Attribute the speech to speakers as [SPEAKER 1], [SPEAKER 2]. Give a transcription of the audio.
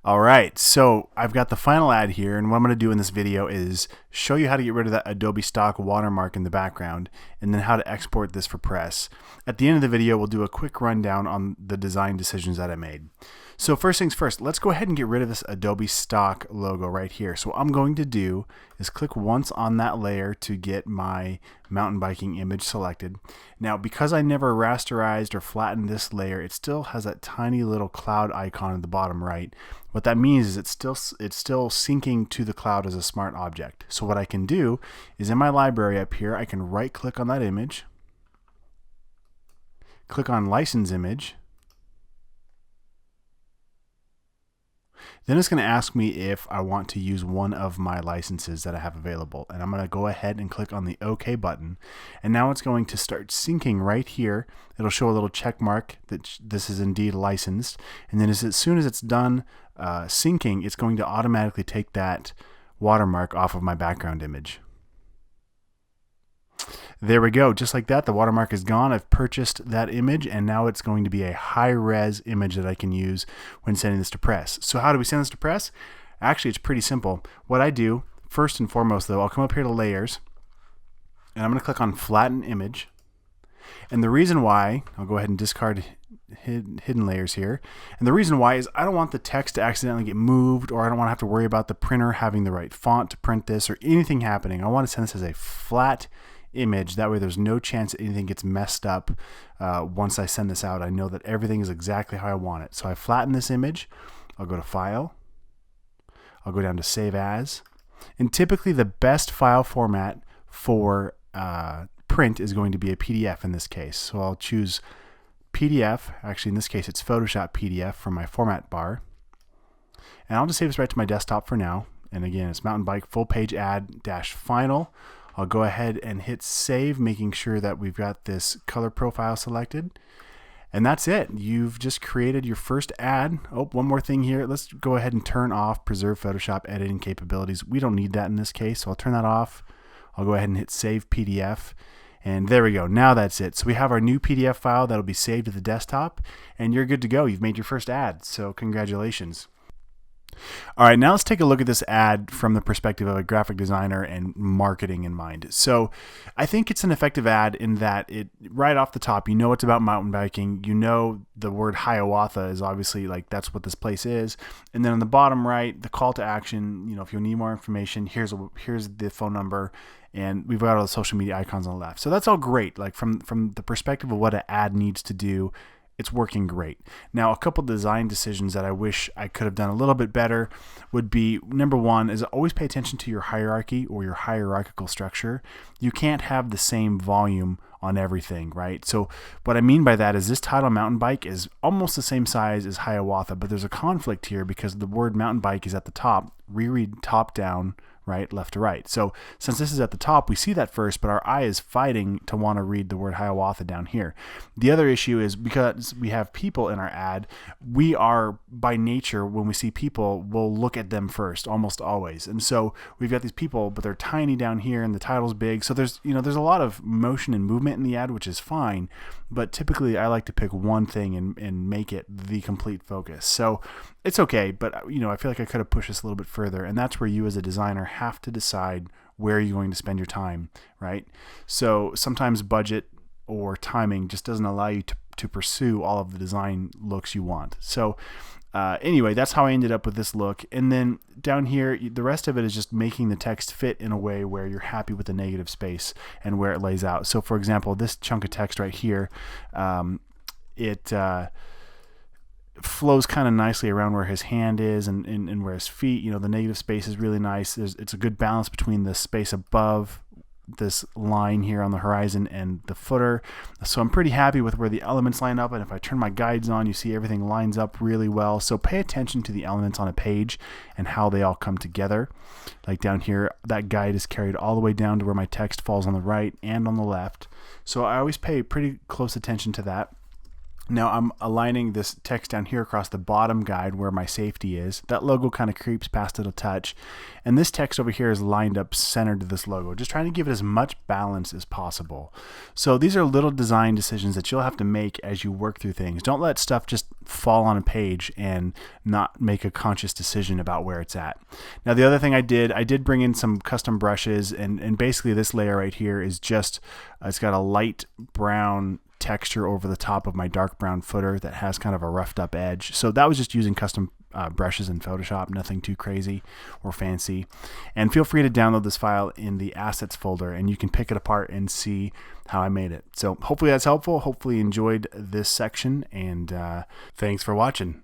[SPEAKER 1] All right, so I've got the final ad here, and what I'm going to do in this video is show you how to get rid of that Adobe stock watermark in the background, and then how to export this for press. At the end of the video, we'll do a quick rundown on the design decisions that I made. So first things first, let's go ahead and get rid of this Adobe stock logo right here. So what I'm going to do is click once on that layer to get my mountain biking image selected. Now, because I never rasterized or flattened this layer, it still has that tiny little cloud icon at the bottom right. What that means is it's still syncing to the cloud as a smart object. So what I can do is in my library up here, I can right click on that image, click on license image. Then it's going to ask me if I want to use one of my licenses that I have available. And I'm going to go ahead and click on the OK button. And now it's going to start syncing right here. It'll show a little check mark that this is indeed licensed. And then as soon as it's done syncing, it's going to automatically take that watermark off of my background image. There we go. Just like that, the watermark is gone. I've purchased that image, and now it's going to be a high-res image that I can use when sending this to press. So how do we send this to press? Actually, it's pretty simple. What I do, first and foremost, though, I'll come up here to Layers, and I'm going to click on Flatten Image. And the reason why, I'll go ahead and discard hidden layers here. And the reason why is I don't want the text to accidentally get moved, or I don't want to have to worry about the printer having the right font to print this or anything happening. I want to send this as a flat image. That way there's no chance that anything gets messed up once I send this out. I know that everything is exactly how I want it. So I flatten this image. I'll go to File. I'll go down to Save As. And typically the best file format for print is going to be a PDF in this case. So I'll choose PDF. Actually, in this case, it's Photoshop PDF from my format bar. And I'll just save this right to my desktop for now. And again, it's mountain bike full page ad dash final. I'll go ahead and hit save, making sure that we've got this color profile selected. And that's it. You've just created your first ad. Oh, one more thing here. Let's go ahead and turn off preserve Photoshop editing capabilities. We don't need that in this case, so I'll turn that off. I'll go ahead and hit save PDF. And there we go. Now that's it. So we have our new PDF file that'll be saved to the desktop, and you're good to go. You've made your first ad. So congratulations. All right, now let's take a look at this ad from the perspective of a graphic designer and marketing in mind. So I think it's an effective ad in that it right off the top, you know it's about mountain biking. You know the word Hiawatha is obviously like that's what this place is. And then on the bottom right, the call to action, you know, if you need more information, here's the phone number, and we've got all the social media icons on the left. So that's all great. Like from the perspective of what an ad needs to do, it's working great. Now, a couple design decisions that I wish I could have done a little bit better would be, number one, is always pay attention to your hierarchy or your hierarchical structure. You can't have the same volume on everything, right? So what I mean by that is this title mountain bike is almost the same size as Hiawatha, but there's a conflict here because the word mountain bike is at the top. Reread top down, right, left to right. So since this is at the top, we see that first, but our eye is fighting to want to read the word Hiawatha down here. The other issue is because we have people in our ad, we are by nature, when we see people, we'll look at them first, almost always. And so we've got these people, but they're tiny down here and the title's big. So there's a lot of motion and movement in the ad, which is fine, but typically I like to pick one thing and make it the complete focus. So it's okay, but I feel like I could have pushed this a little bit further, and that's where you as a designer have to decide where you're going to spend your time, right? So sometimes budget or timing just doesn't allow you to pursue all of the design looks you want. So anyway, that's how I ended up with this look. And then down here, the rest of it is just making the text fit in a way where you're happy with the negative space and where it lays out. So for example, this chunk of text right here, it flows kind of nicely around where his hand is and where his feet. The negative space is really nice. It's a good balance between the space above this line here on the horizon and the footer. So I'm pretty happy with where the elements line up, and if I turn my guides on, you see everything lines up really well. So pay attention to the elements on a page and how they all come together. Like down here, that guide is carried all the way down to where my text falls on the right and on the left. So I always pay pretty close attention to that. Now I'm aligning this text down here across the bottom guide where my safety is. That logo kind of creeps past it a touch. And this text over here is lined up centered to this logo, just trying to give it as much balance as possible. So these are little design decisions that you'll have to make as you work through things. Don't let stuff just fall on a page and not make a conscious decision about where it's at. Now the other thing I did bring in some custom brushes, and basically this layer right here is just, it's got a light brown texture over the top of my dark brown footer that has kind of a roughed up edge. So that was just using custom brushes in Photoshop, nothing too crazy or fancy. And feel free to download this file in the assets folder and you can pick it apart and see how I made it. So hopefully that's helpful. Hopefully you enjoyed this section, and thanks for watching.